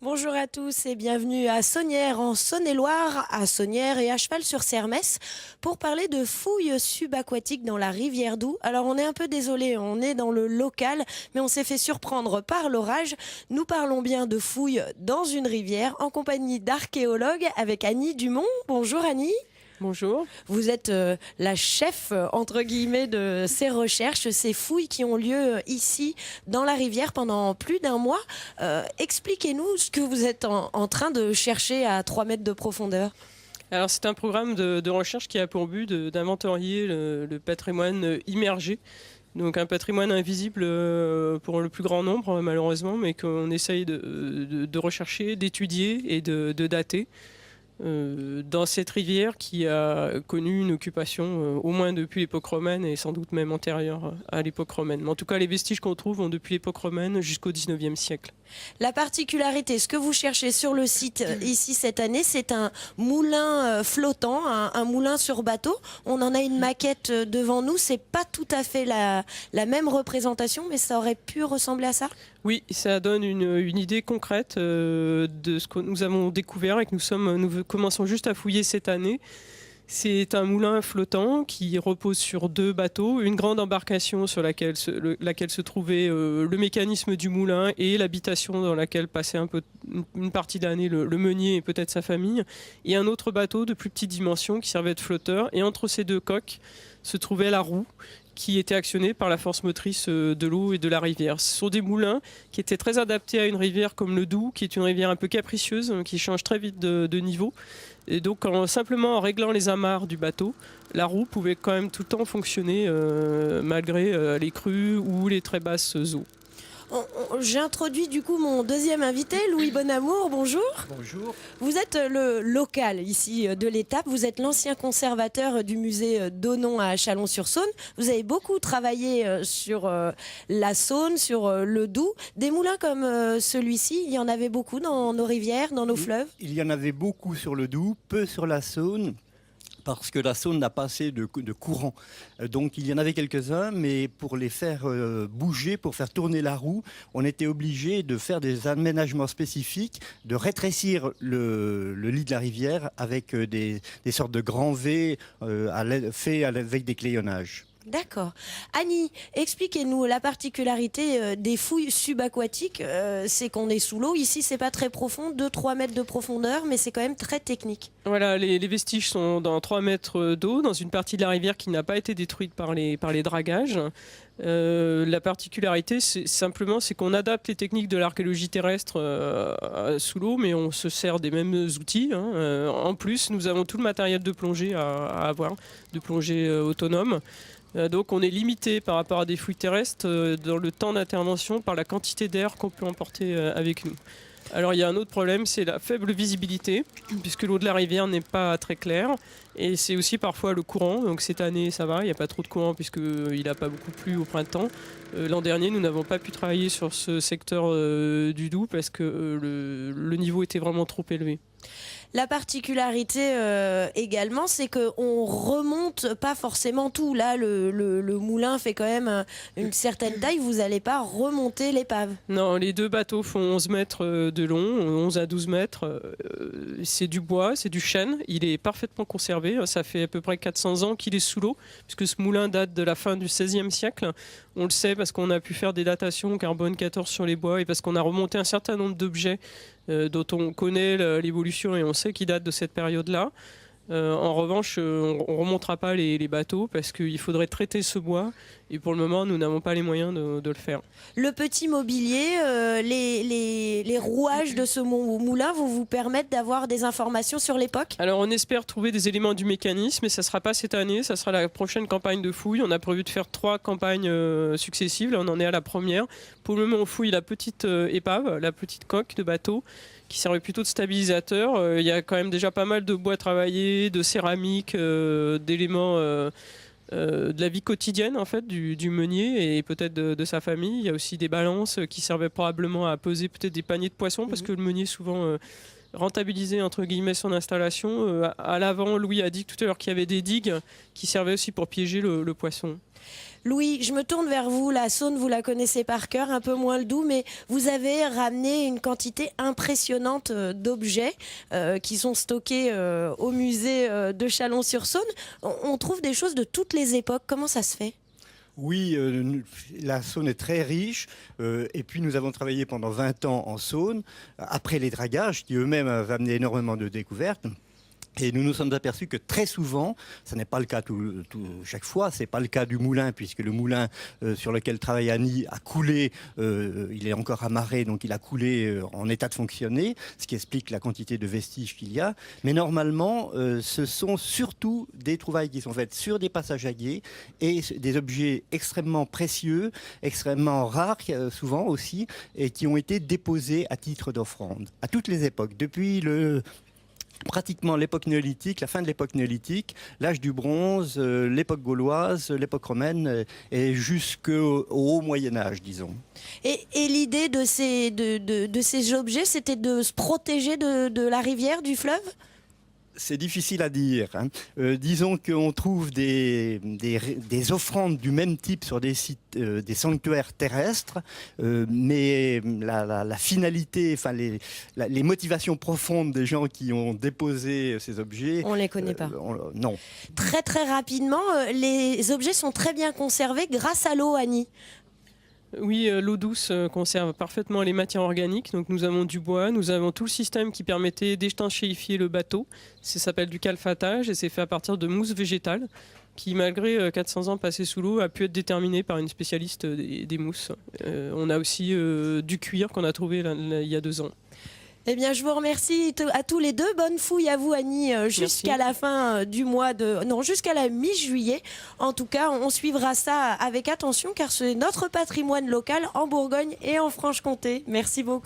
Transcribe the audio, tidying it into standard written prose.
Bonjour à tous et bienvenue à Sonnières en Saône-et-Loire, à Sonnières et à Cheval-sur-Sermesse pour parler de fouilles subaquatiques dans la rivière Doubs. Alors on est un peu désolé, on est dans le local, mais on s'est fait surprendre par l'orage. Nous parlons bien de fouilles dans une rivière en compagnie d'archéologues avec Annie Dumont. Bonjour Annie. Bonjour. Vous êtes la chef, entre guillemets, de ces recherches, ces fouilles qui ont lieu ici, dans la rivière, pendant plus d'un mois. Expliquez-nous ce que vous êtes en train de chercher à 3 mètres de profondeur. Alors c'est un programme de recherche qui a pour but d'inventorier le patrimoine immergé. Donc un patrimoine invisible pour le plus grand nombre malheureusement, mais qu'on essaye de rechercher, d'étudier et de dater. Dans cette rivière qui a connu une occupation au moins depuis l'époque romaine et sans doute même antérieure à l'époque romaine. Mais en tout cas, les vestiges qu'on trouve vont depuis l'époque romaine jusqu'au 19e siècle. La particularité, ce que vous cherchez sur le site ici cette année, c'est un moulin flottant, un moulin sur bateau. On en a une maquette devant nous. C'est pas tout à fait la même représentation, mais ça aurait pu ressembler à ça. Oui, ça donne une idée concrète de ce que nous avons découvert et que nous commençons juste à fouiller cette année. C'est un moulin flottant qui repose sur 2 bateaux, une grande embarcation sur laquelle se trouvait le mécanisme du moulin et l'habitation dans laquelle passait une partie de l'année le meunier et peut-être sa famille, et un autre bateau de plus petite dimension qui servait de flotteur. Et entre ces 2 coques se trouvait la roue qui était actionnée par la force motrice de l'eau et de la rivière. Ce sont des moulins qui étaient très adaptés à une rivière comme le Doubs, qui est une rivière un peu capricieuse, qui change très vite de niveau. Et donc simplement en réglant les amarres du bateau, la roue pouvait quand même tout le temps fonctionner malgré les crues ou les très basses eaux. J'introduis du coup mon deuxième invité, Louis Bonamour. Bonjour. Bonjour. Vous êtes le local ici de l'étape. Vous êtes l'ancien conservateur du musée d'Onon à Chalon-sur-Saône. Vous avez beaucoup travaillé sur la Saône, sur le Doubs. Des moulins comme celui-ci, il y en avait beaucoup dans nos rivières, dans nos fleuves. Il y en avait beaucoup sur le Doubs, peu sur la Saône, parce que la Saône n'a pas assez de courant. Donc il y en avait quelques-uns, mais pour les faire bouger, pour faire tourner la roue, on était obligé de faire des aménagements spécifiques, de rétrécir le lit de la rivière avec des sortes de grands V faits avec des clayonnages. D'accord. Annie, expliquez-nous la particularité des fouilles subaquatiques. C'est qu'on est sous l'eau. Ici, c'est pas très profond, 2-3 mètres de profondeur, mais c'est quand même très technique. Voilà, les vestiges sont dans 3 mètres d'eau, dans une partie de la rivière qui n'a pas été détruite par les dragages. La particularité, c'est qu'on adapte les techniques de l'archéologie terrestre sous l'eau, mais on se sert des mêmes outils. En plus, nous avons tout le matériel de plongée à avoir, de plongée autonome. Donc on est limité par rapport à des fouilles terrestres dans le temps d'intervention par la quantité d'air qu'on peut emporter avec nous. Alors il y a un autre problème, c'est la faible visibilité, puisque l'eau de la rivière n'est pas très claire. Et c'est aussi parfois le courant. Donc cette année ça va, il n'y a pas trop de courant puisqu'il n'a pas beaucoup plu au printemps. L'an dernier nous n'avons pas pu travailler sur ce secteur du Doubs parce que le niveau était vraiment trop élevé. La particularité également, c'est qu'on remonte pas forcément tout. Là, le moulin fait quand même une certaine taille. Vous n'allez pas remonter l'épave. Non, les 2 bateaux font 11 mètres de long, 11 à 12 mètres. C'est du bois, c'est du chêne. Il est parfaitement conservé. Ça fait à peu près 400 ans qu'il est sous l'eau, puisque ce moulin date de la fin du XVIe siècle. On le sait parce qu'on a pu faire des datations carbone 14 sur les bois et parce qu'on a remonté un certain nombre d'objets dont on connaît l'évolution et on sait qu'ils datent de cette période-là. En revanche, on ne remontera pas les bateaux parce qu'il faudrait traiter ce bois et pour le moment, nous n'avons pas les moyens de le faire. Le petit mobilier, les rouages de ce moulin vont vous permettre d'avoir des informations sur l'époque. Alors on espère trouver des éléments du mécanisme, mais ça ne sera pas cette année, ça sera la prochaine campagne de fouilles. On a prévu de faire 3 campagnes successives, là on en est à la première. Pour le moment on fouille la petite épave, la petite coque de bateau, qui servait plutôt de stabilisateur. Il y a quand même déjà pas mal de bois travaillé, de céramique, d'éléments de la vie quotidienne en fait du meunier et peut-être de sa famille. Il y a aussi des balances qui servaient probablement à peser peut-être des paniers de poissons parce que le meunier souvent rentabiliser entre guillemets son installation. À l'avant, Louis a dit tout à l'heure qu'il y avait des digues qui servaient aussi pour piéger le poisson. Louis, je me tourne vers vous. La Saône, vous la connaissez par cœur, un peu moins le Doubs, mais vous avez ramené une quantité impressionnante d'objets qui sont stockés au musée de Chalon-sur-Saône. On trouve des choses de toutes les époques. Comment ça se fait ? Oui, la Saône est très riche et puis nous avons travaillé pendant 20 ans en Saône, après les dragages qui eux-mêmes avaient amené énormément de découvertes. Et nous nous sommes aperçus que très souvent, ce n'est pas le cas chaque fois, ce n'est pas le cas du moulin, puisque le moulin sur lequel travaille Annie a coulé, il est encore amarré, donc il a coulé en état de fonctionner, ce qui explique la quantité de vestiges qu'il y a. Mais normalement, ce sont surtout des trouvailles qui sont faites sur des passages à gué et des objets extrêmement précieux, extrêmement rares souvent aussi, et qui ont été déposés à titre d'offrande, à toutes les époques, depuis pratiquement l'époque néolithique, la fin de l'époque néolithique, l'âge du bronze, l'époque gauloise, l'époque romaine et jusqu'au haut Moyen-Âge, disons. Et l'idée de ces objets, c'était de se protéger de la rivière, du fleuve ? C'est difficile à dire. Disons qu'on trouve des offrandes du même type sur des sites, des sanctuaires terrestres, mais la finalité, enfin les motivations profondes des gens qui ont déposé ces objets, on ne les connaît pas. Non. Très très rapidement, les objets sont très bien conservés grâce à l'eau, Annie. Oui, l'eau douce conserve parfaitement les matières organiques. Donc nous avons du bois, nous avons tout le système qui permettait d'étanchéifier le bateau. Ça s'appelle du calfatage et c'est fait à partir de mousse végétale qui, malgré 400 ans passés sous l'eau, a pu être déterminée par une spécialiste des mousses. On a aussi du cuir qu'on a trouvé il y a 2 ans. Eh bien, je vous remercie à tous les deux. Bonne fouille à vous, Annie, jusqu'à la fin du mois jusqu'à la mi-juillet. En tout cas, on suivra ça avec attention car c'est notre patrimoine local en Bourgogne et en Franche-Comté. Merci beaucoup.